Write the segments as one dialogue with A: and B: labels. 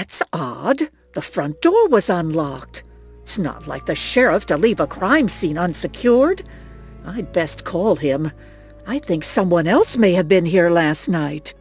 A: That's odd. The front door was unlocked. It's not like the sheriff to leave a crime scene unsecured. I'd best call him. I think someone else may have been here last night.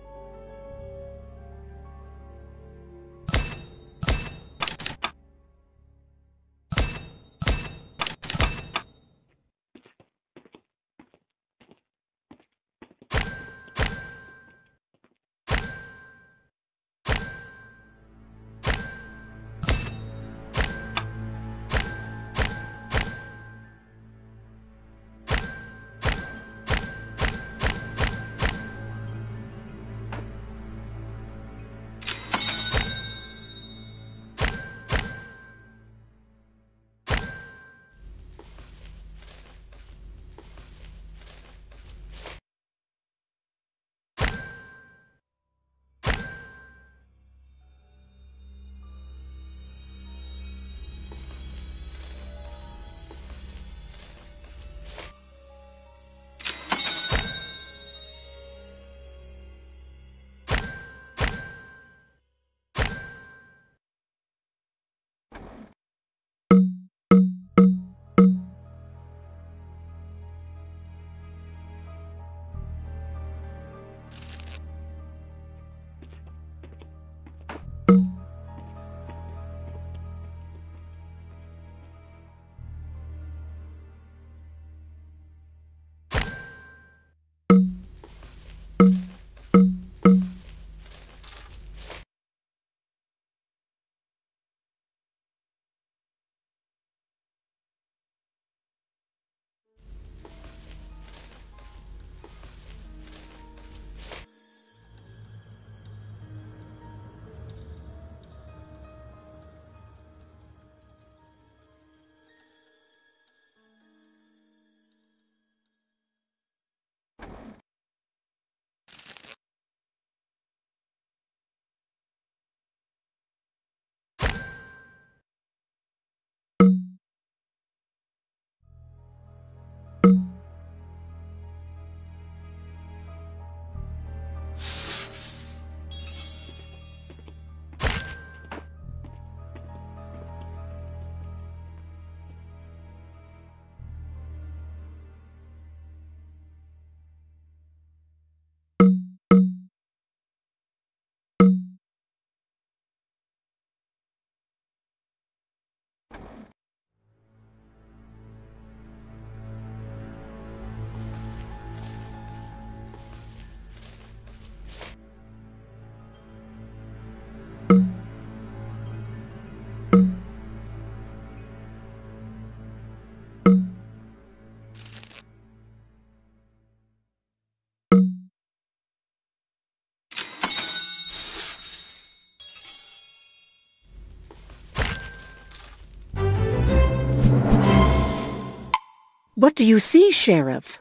A: What do you see, Sheriff?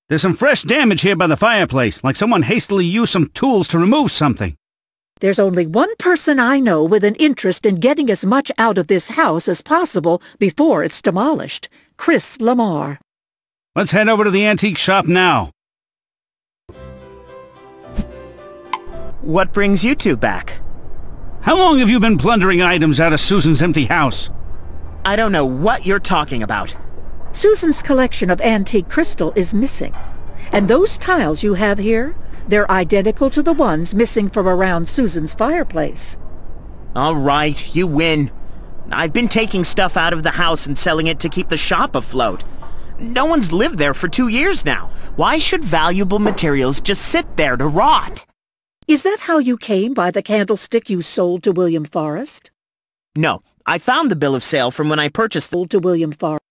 B: There's some fresh damage here by the fireplace, like someone hastily used some tools to remove something.
A: There's only one person I know with an interest in getting as much out of this house as possible before it's demolished. Chris Lamar.
B: Let's head over to the antique shop now.
C: What brings you two back?
B: How long have you been plundering items out of Susan's empty house?
C: I don't know what you're talking about.
A: Susan's collection of antique crystal is missing. And those tiles you have here, they're identical to the ones missing from around Susan's fireplace.
C: All right, you win. I've been taking stuff out of the house and selling it to keep the shop afloat. No one's lived there for 2 years now. Why should valuable materials just sit there to rot?
A: Is that how you came by the candlestick you sold to William Forrest?
C: No, I found the bill of sale from when I purchased
A: Sold to William Forrest.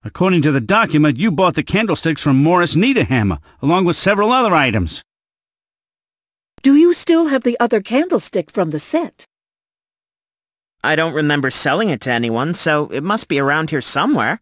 B: According to the document, you bought the candlesticks from Morris Niederhammer, along with several other items.
A: Do you still have the other candlestick from the set?
C: I don't remember selling it to anyone, so it must be around here somewhere.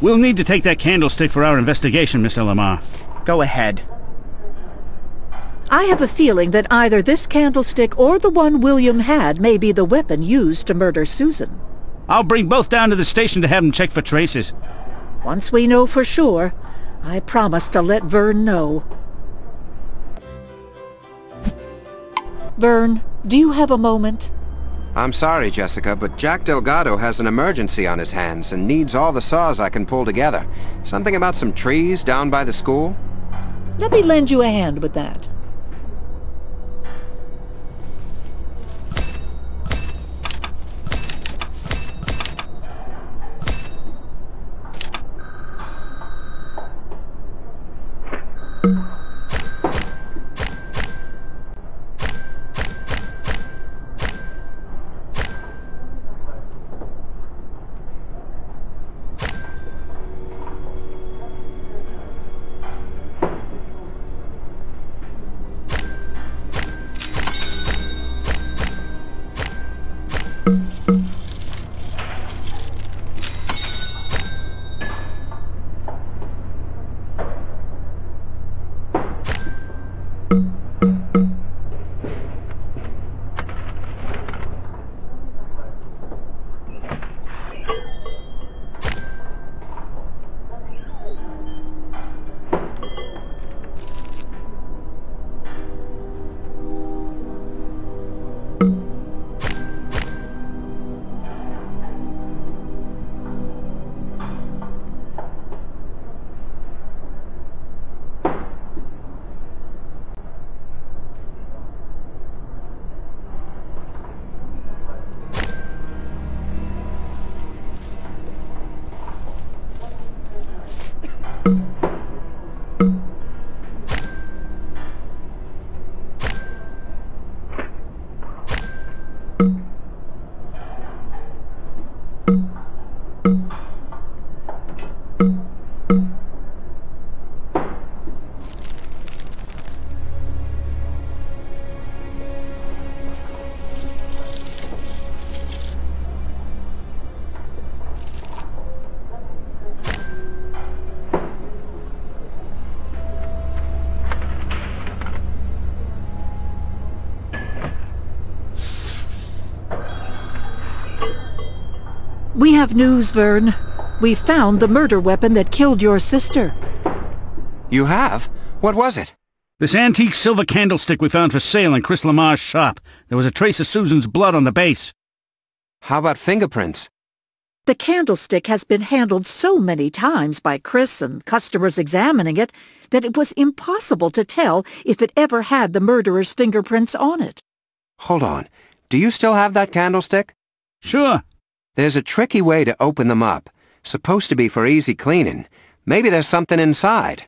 B: We'll need to take that candlestick for our investigation, Mr. Lamar.
C: Go ahead.
A: I have a feeling that either this candlestick or the one William had may be the weapon used to murder Susan.
B: I'll bring both down to the station to have them check for traces.
A: Once we know for sure, I promise to let Vern know. Vern, do you have a moment?
D: I'm sorry, Jessica, but Jack Delgado has an emergency on his hands and needs all the saws I can pull together. Something about some trees down by the school?
A: Let me lend you a hand with that. We have news, Vern. We found the murder weapon that killed your sister.
D: You have? What was it?
B: This antique silver candlestick we found for sale in Chris Lamar's shop. There was a trace of Susan's blood on the base.
D: How about fingerprints?
A: The candlestick has been handled so many times by Chris and customers examining it that it was impossible to tell if it ever had the murderer's fingerprints on it.
D: Hold on. Do you still have that candlestick?
B: Sure.
D: There's a tricky way to open them up. Supposed to be for easy cleaning. Maybe there's something inside.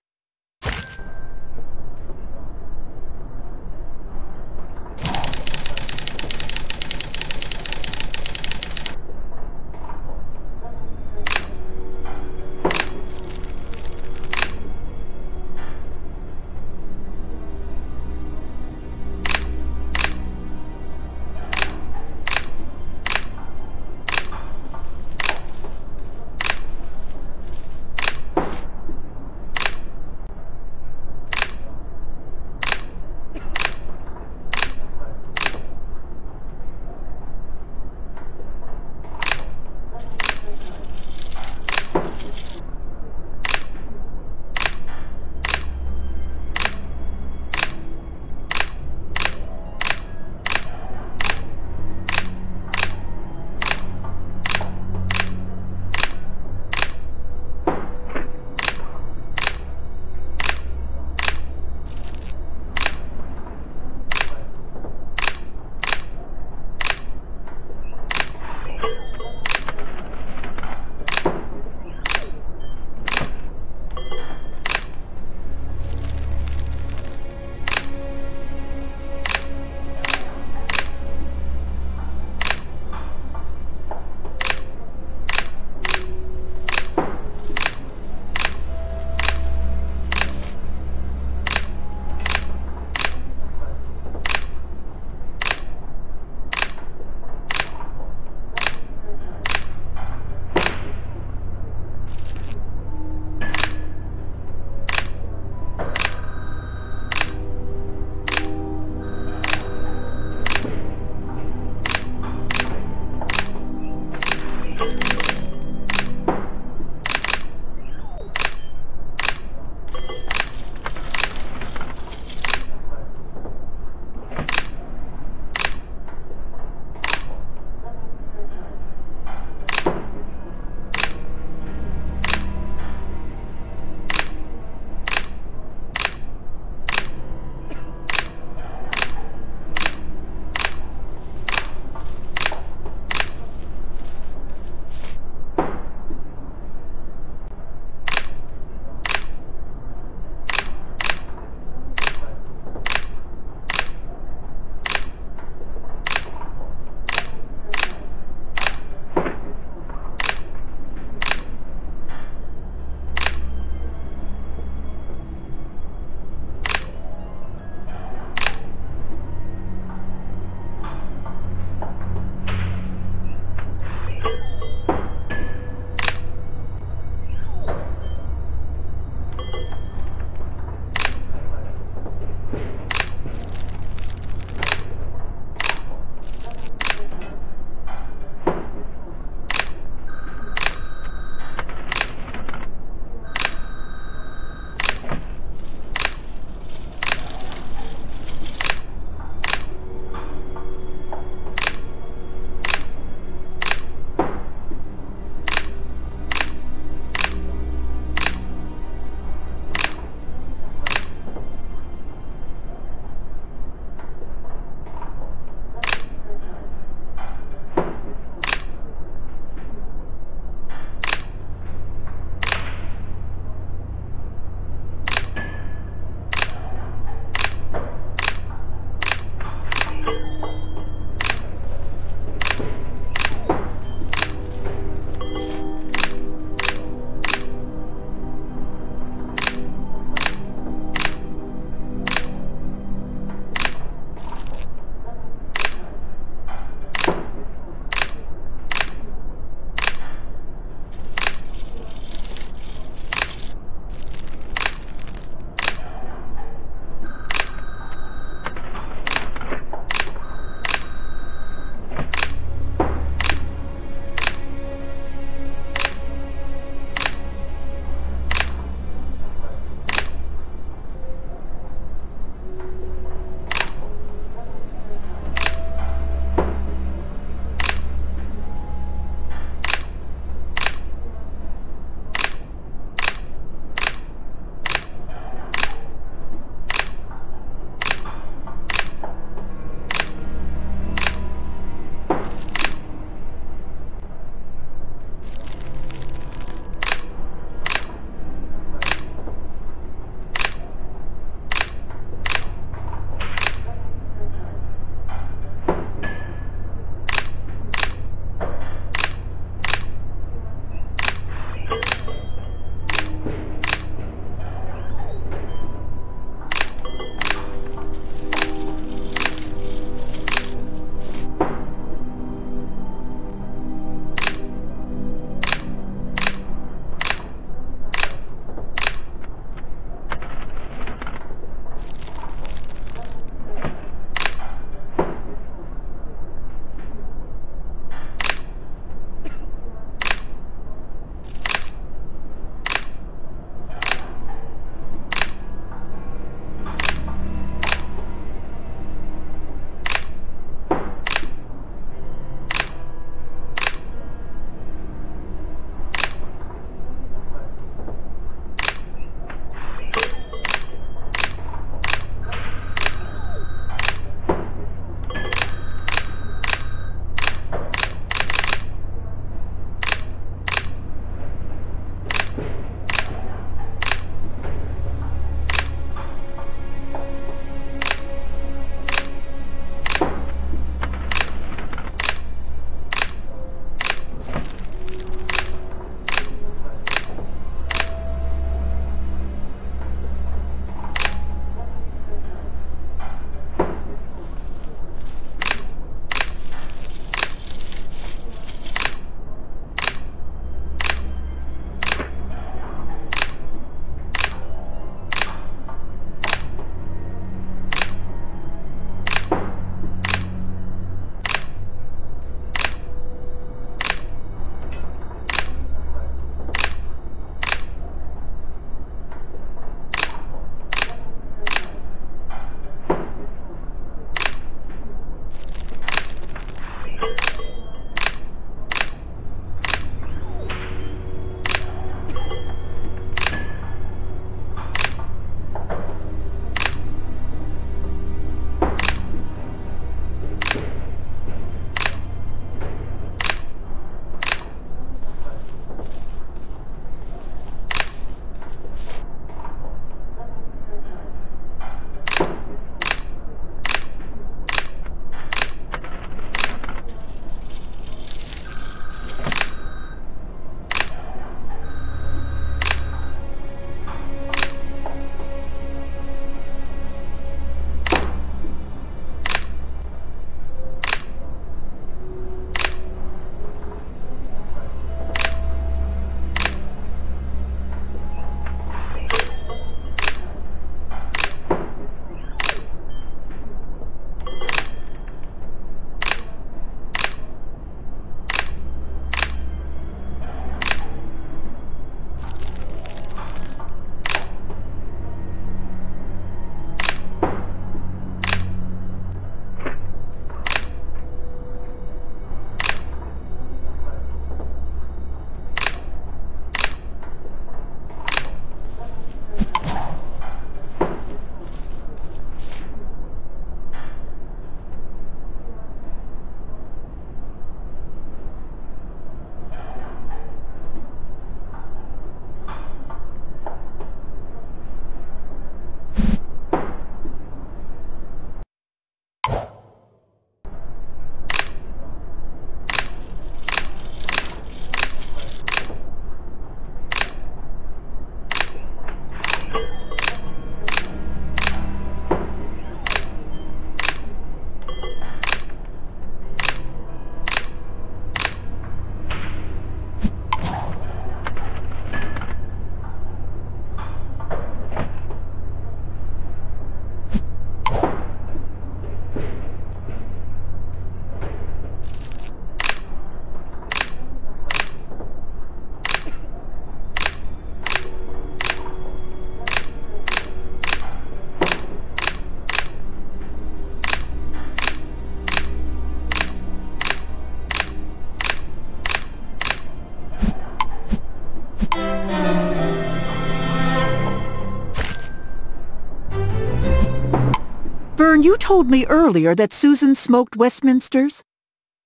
A: Vern, you told me earlier that Susan smoked Westminsters?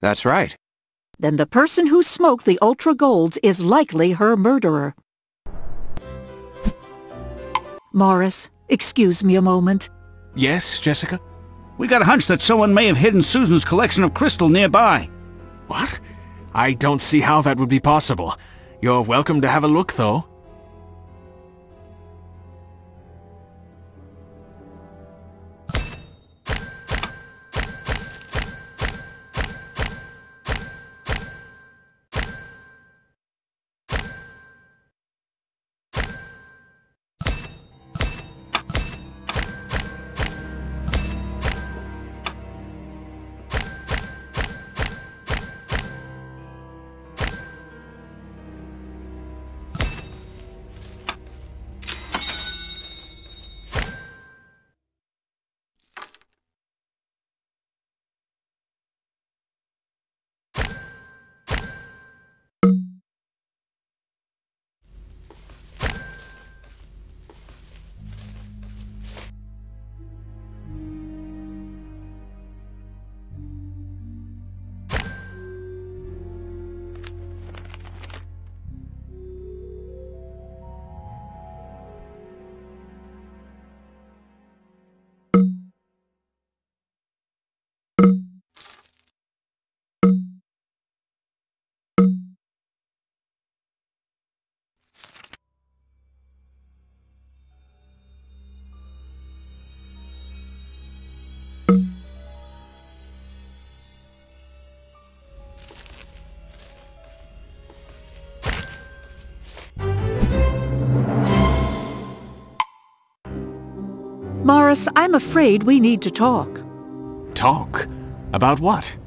D: That's right.
A: Then the person who smoked the Ultra Golds is likely her murderer. Morris, excuse me a moment.
E: Yes, Jessica?
B: We got a hunch that someone may have hidden Susan's collection of crystal nearby.
E: What? I don't see how that would be possible. You're welcome to have a look, though.
A: Morris, I'm afraid we need to talk.
E: Talk? About what?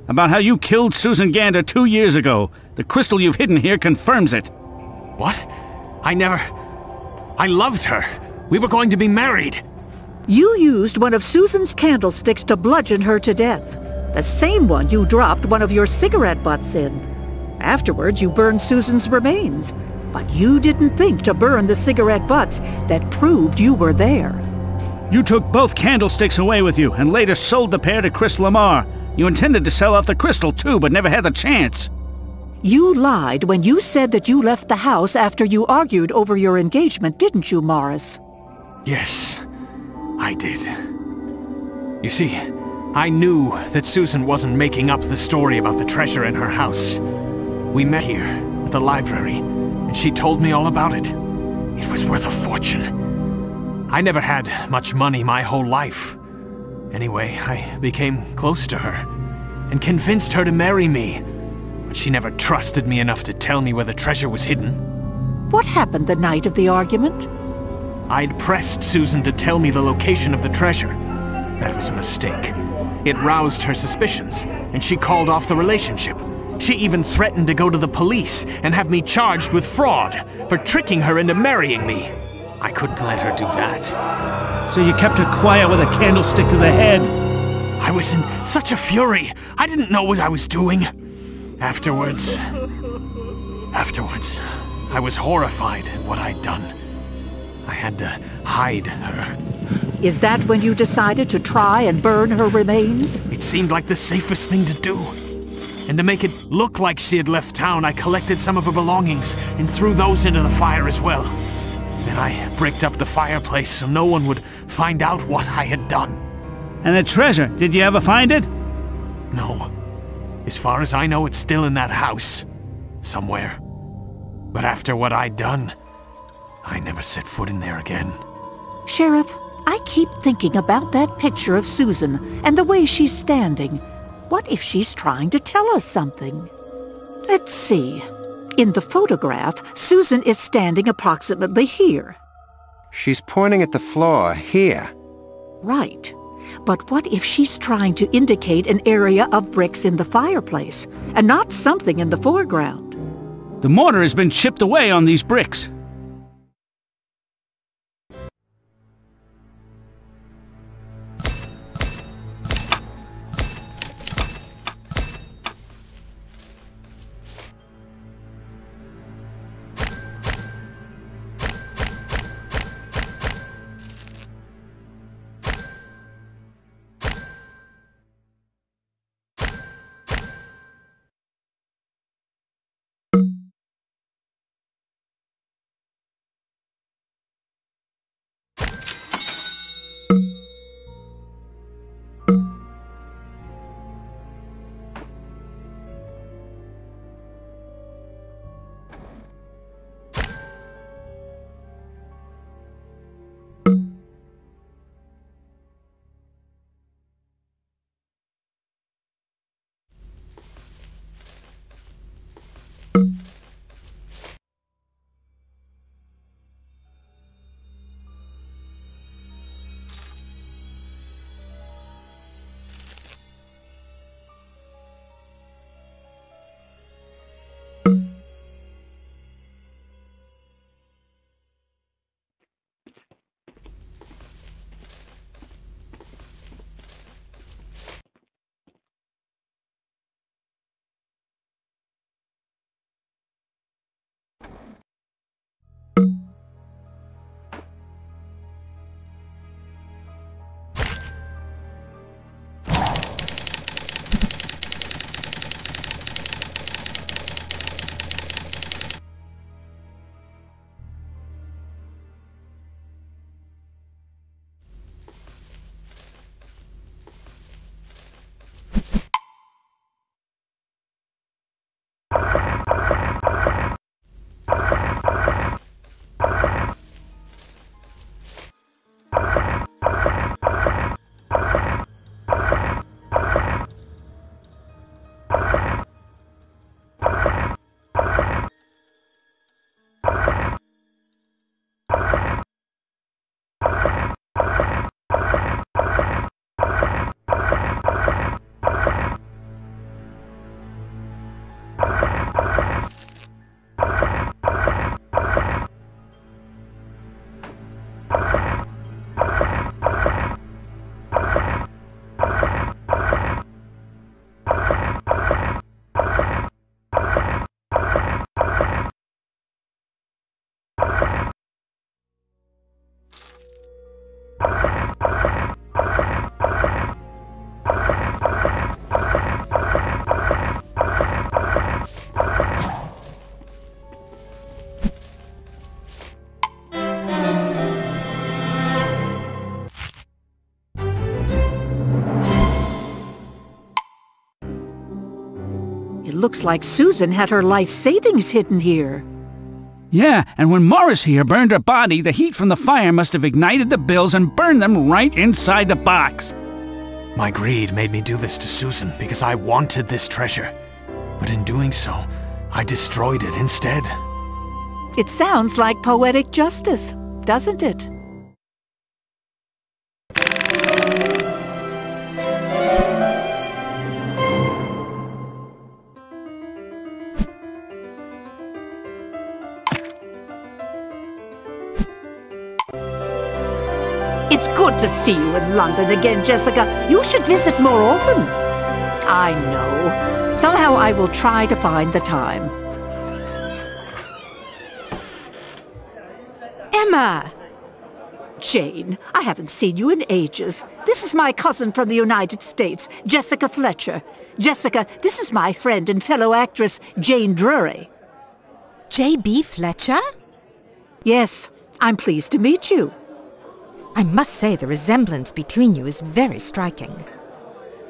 B: About how you killed Susan Gander 2 years ago. The crystal you've hidden here confirms it.
E: What? I loved her. We were going to be married.
A: You used one of Susan's candlesticks to bludgeon her to death. The same one you dropped one of your cigarette butts in. Afterwards, you burned Susan's remains. But you didn't think to burn the cigarette butts that proved you were there.
B: You took both candlesticks away with you and later sold the pair to Chris Lamar. You intended to sell off the crystal too, but never had the chance.
A: You lied when you said that you left the house after you argued over your engagement, didn't you, Morris?
E: Yes, I did. You see, I knew that Susan wasn't making up the story about the treasure in her house. We met here, at the library, and she told me all about it. It was worth a fortune. I never had much money my whole life. Anyway, I became close to her, and convinced her to marry me. But she never trusted me enough to tell me where the treasure was hidden.
A: What happened the night of the argument?
E: I'd pressed Susan to tell me the location of the treasure. That was a mistake. It roused her suspicions, and she called off the relationship. She even threatened to go to the police and have me charged with fraud for tricking her into marrying me. I couldn't let her do that.
B: So you kept her quiet with a candlestick to the head?
E: I was in such a fury. I didn't know what I was doing. Afterwards, I was horrified at what I'd done. I had to hide her.
A: Is that when you decided to try and burn her remains?
E: It seemed like the safest thing to do. And to make it look like she had left town, I collected some of her belongings and threw those into the fire as well. Then I bricked up the fireplace so no one would find out what I had done.
B: And the treasure, did you ever find it?
E: No. As far as I know, it's still in that house. Somewhere. But after what I'd done, I never set foot in there again.
A: Sheriff, I keep thinking about that picture of Susan and the way she's standing. What if she's trying to tell us something? Let's see. In the photograph, Susan is standing approximately here.
D: She's pointing at the floor, here.
A: Right. But what if she's trying to indicate an area of bricks in the fireplace, and not something in the foreground?
B: The mortar has been chipped away on these bricks.
A: It looks like Susan had her life savings hidden here.
B: Yeah, and when Morris here burned her body, the heat from the fire must have ignited the bills and burned them right inside the box.
E: My greed made me do this to Susan because I wanted this treasure. But in doing so, I destroyed it instead.
A: It sounds like poetic justice, doesn't it? It's good to see you in London again, Jessica. You should visit more often. I know. Somehow I will try to find the time.
F: Emma!
A: Jane, I haven't seen you in ages. This is my cousin from the United States, Jessica Fletcher. Jessica, this is my friend and fellow actress, Jane Drury.
F: J.B. Fletcher?
A: Yes, I'm pleased to meet you.
F: I must say the resemblance between you is very striking.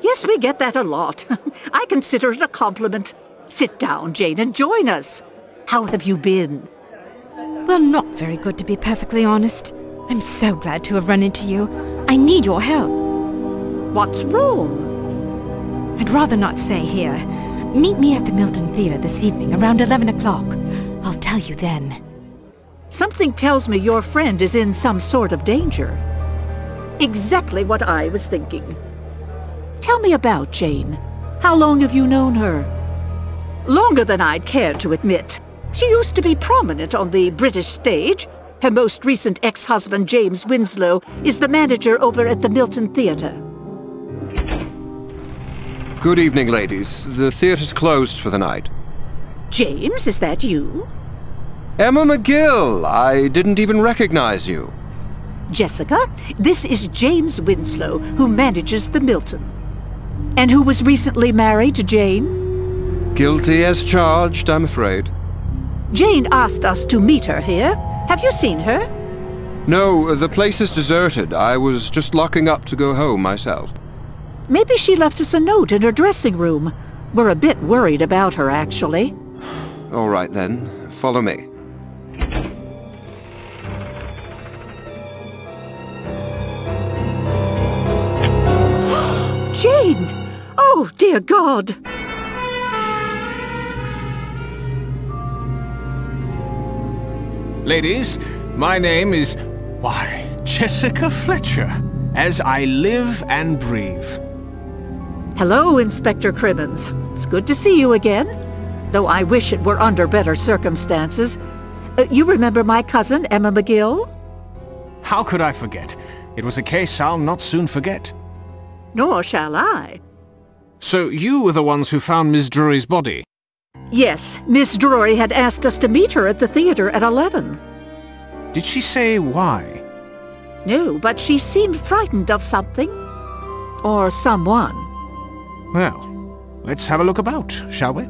A: Yes, we get that a lot. I consider it a compliment. Sit down, Jane, and join us. How have you been?
F: Well, not very good, to be perfectly honest. I'm so glad to have run into you. I need your help.
A: What's wrong?
F: I'd rather not say here. Meet me at the Milton Theatre this evening around 11 o'clock. I'll tell you then.
A: Something tells me your friend is in some sort of danger. Exactly what I was thinking. Tell me about Jane. How long have you known her? Longer than I'd care to admit. She used to be prominent on the British stage. Her most recent ex-husband, James Winslow, is the manager over at the Milton Theatre.
D: Good evening, ladies. The theatre's closed for the night.
A: James, is that you?
D: Emma McGill! I didn't even recognize you.
A: Jessica, this is James Winslow, who manages the Milton. And who was recently married to Jane?
D: Guilty as charged, I'm afraid.
A: Jane asked us to meet her here. Have you seen her?
D: No, the place is deserted. I was just locking up to go home myself.
A: Maybe she left us a note in her dressing room. We're a bit worried about her, actually.
D: All right, then. Follow me.
A: Jane! Oh, dear God!
E: Ladies, my name is... why, Jessica Fletcher. As I live and breathe.
A: Hello, Inspector Crimmins. It's good to see you again. Though I wish it were under better circumstances. You remember my cousin, Emma McGill?
E: How could I forget? It was a case I'll not soon forget.
A: Nor shall I.
E: So you were the ones who found Miss Drury's body?
A: Yes, Miss Drury had asked us to meet her at the theatre at 11.
E: Did she say why?
A: No, but she seemed frightened of something. Or someone.
E: Well, let's have a look about, shall we?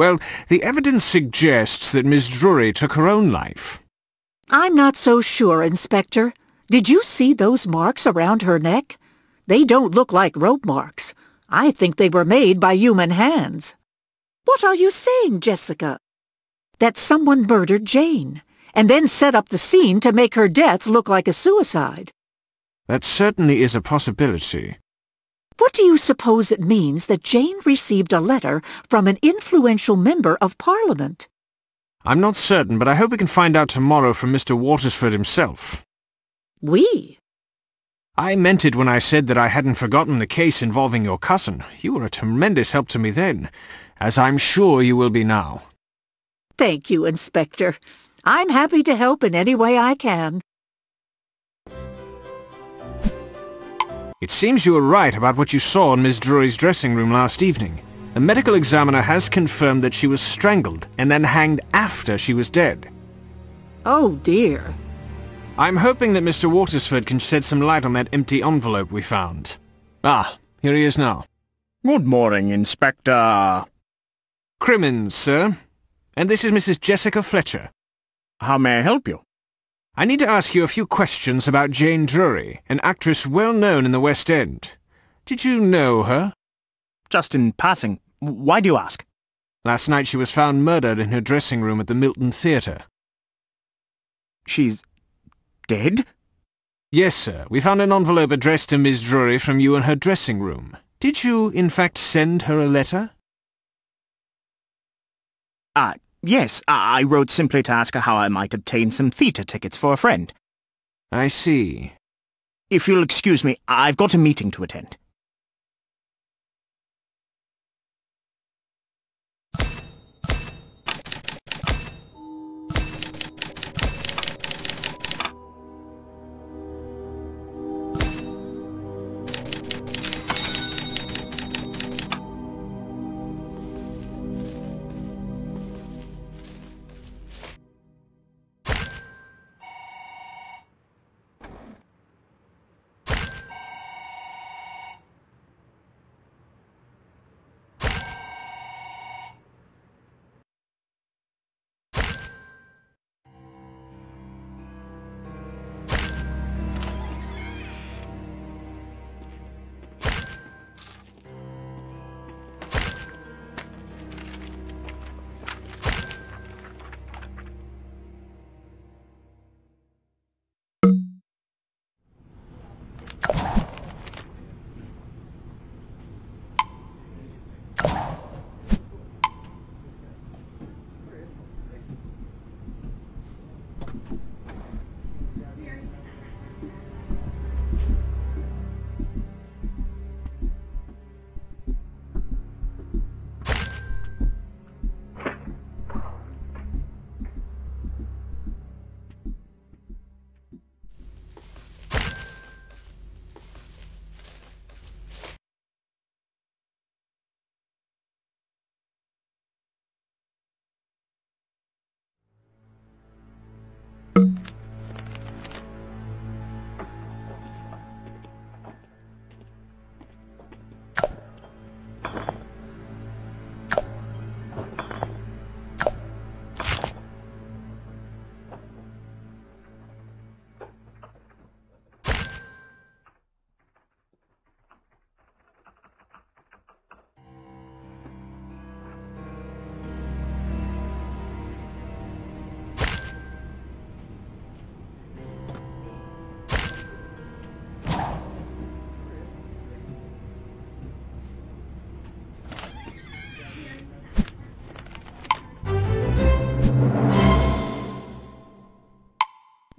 E: Well, the evidence suggests that Miss Drury took her own life.
A: I'm not so sure, Inspector. Did you see those marks around her neck? They don't look like rope marks. I think they were made by human hands. What are you saying, Jessica? That someone murdered Jane, and then set up the scene to make her death look like a suicide.
E: That certainly is a possibility.
A: What do you suppose it means that Jane received a letter from an influential member of Parliament?
E: I'm not certain, but I hope we can find out tomorrow from Mr. Watersford himself.
A: We?
E: I meant it when I said that I hadn't forgotten the case involving your cousin. You were a tremendous help to me then, as I'm sure you will be now.
A: Thank you, Inspector. I'm happy to help in any way I can.
E: It seems you were right about what you saw in Miss Drury's dressing room last evening. The medical examiner has confirmed that she was strangled and then hanged after she was dead.
A: Oh, dear.
E: I'm hoping that Mr. Watersford can shed some light on that empty envelope we found. Ah, here he is now.
B: Good morning, Inspector.
E: Crimmins, sir. And this is Mrs. Jessica Fletcher.
B: How may I help you?
E: I need to ask you a few questions about Jane Drury, an actress well known in the West End. Did you know her?
B: Just in passing. Why do you ask?
E: Last night she was found murdered in her dressing room at the Milton Theatre.
B: She's dead?
E: Yes, sir. We found an envelope addressed to Miss Drury from you in her dressing room. Did you, in fact, send her a letter?
B: Yes. I wrote simply to ask her how I might obtain some theatre tickets for a friend.
E: I see.
B: If you'll excuse me, I've got a meeting to attend.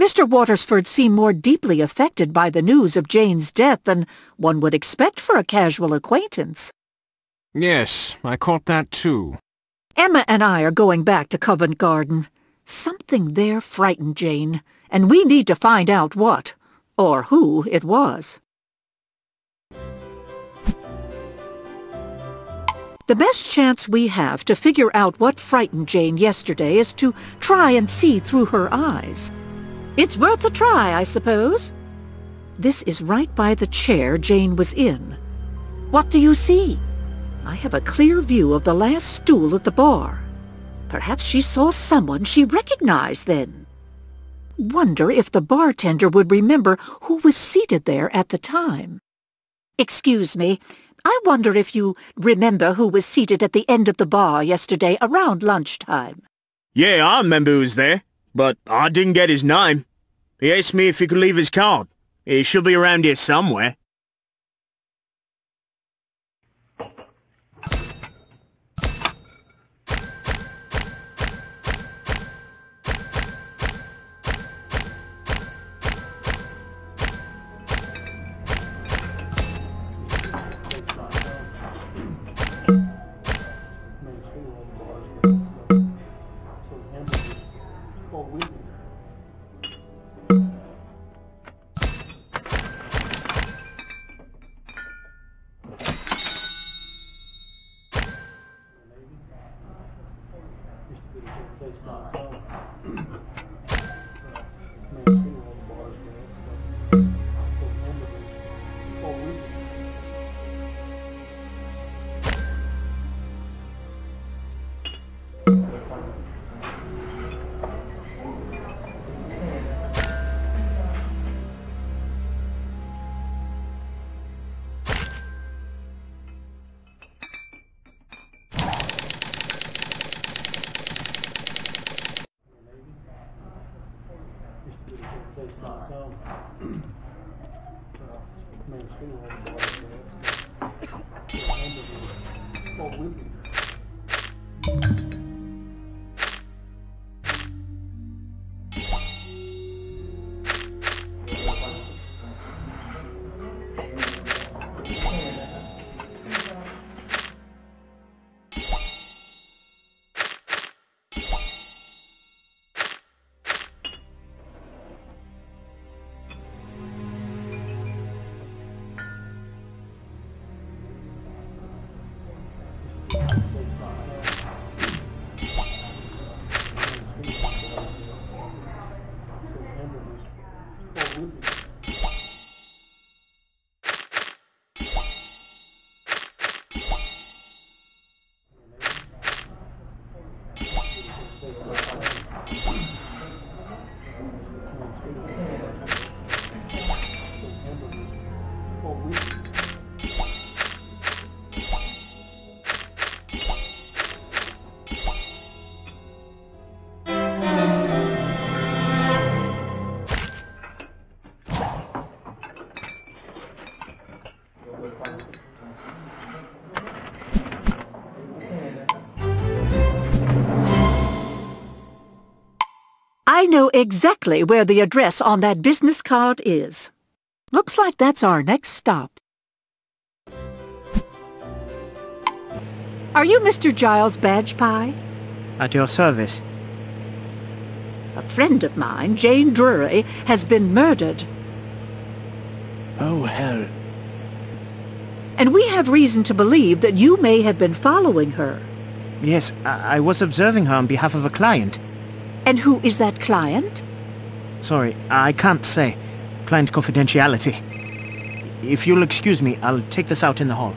A: Mr. Watersford seemed more deeply affected by the news of Jane's death than one would expect for a casual acquaintance.
E: Yes, I caught that too.
A: Emma and I are going back to Covent Garden. Something there frightened Jane, and we need to find out what, or who it was. The best chance we have to figure out what frightened Jane yesterday is to try and see through her eyes. It's worth a try, I suppose. This is right by the chair Jane was in. What do you see? I have a clear view of the last stool at the bar. Perhaps she saw someone she recognized then. Wonder if the bartender would remember who was seated there at the time. Excuse me, I wonder if you remember who was seated at the end of the bar yesterday around lunchtime.
G: Yeah, I remember who was there, but I didn't get his name. He asked me if he could leave his card. He should be around here somewhere.
A: I know exactly where the address on that business card is. Looks like that's our next stop. Are you Mr. Giles Badgepie?
C: At your service.
A: A friend of mine, Jane Drury, has been murdered.
C: Oh, hell.
A: And we have reason to believe that you may have been following her.
C: Yes, I was observing her on behalf of a client.
A: And who is that client?
C: Sorry, I can't say. Client confidentiality. If you'll excuse me, I'll take this out in the hall.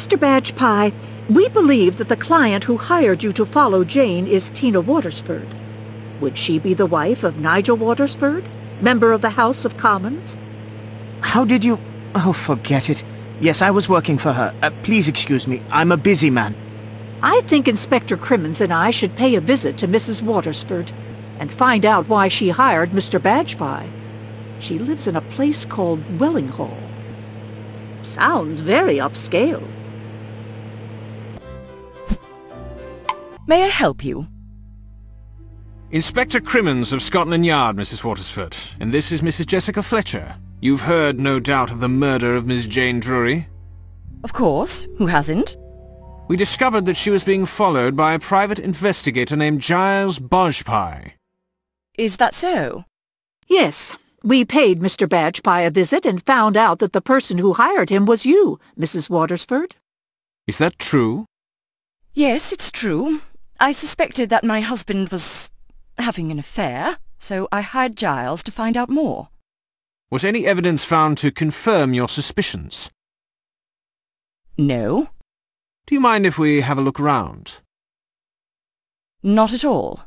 A: Mr. Badge Pie, we believe that the client who hired you to follow Jane is Tina Watersford. Would she be the wife of Nigel Watersford, member of the House of Commons?
C: How did you... Oh, forget it. Yes, I was working for her. Please excuse me. I'm a busy man.
A: I think Inspector Crimmins and I should pay a visit to Mrs. Watersford and find out why she hired Mr. Badge Pie. She lives in a place called Wellinghall. Sounds very upscale.
H: May I help you?
E: Inspector Crimmins of Scotland Yard, Mrs. Watersford. And this is Mrs. Jessica Fletcher. You've heard, no doubt, of the murder of Miss Jane Drury?
H: Of course. Who hasn't?
E: We discovered that she was being followed by a private investigator named Giles Badge-Pie.
H: Is that so?
A: Yes. We paid Mr. Badge Pie a visit and found out that the person who hired him was you, Mrs. Watersford.
E: Is that true?
H: Yes, it's true. I suspected that my husband was having an affair, so I hired Giles to find out more.
E: Was any evidence found to confirm your suspicions?
H: No.
E: Do you mind if we have a look round?
H: Not at all.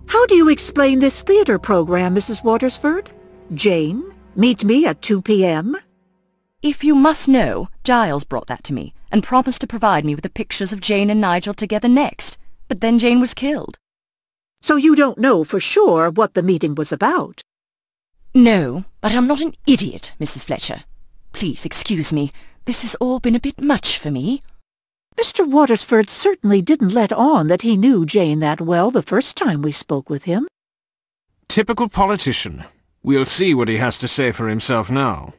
A: How do you explain this theater program, Mrs. Watersford? Jane, meet me at 2 p.m.?
H: If you must know, Giles brought that to me and promised to provide me with the pictures of Jane and Nigel together next. But then Jane was killed.
A: So you don't know for sure what the meeting was about?
H: No, but I'm not an idiot, Mrs. Fletcher. Please excuse me. This has all been a bit much for me.
A: Mr. Watersford certainly didn't let on that he knew Jane that well the first time we spoke with him.
E: Typical politician. We'll see what he has to say for himself now.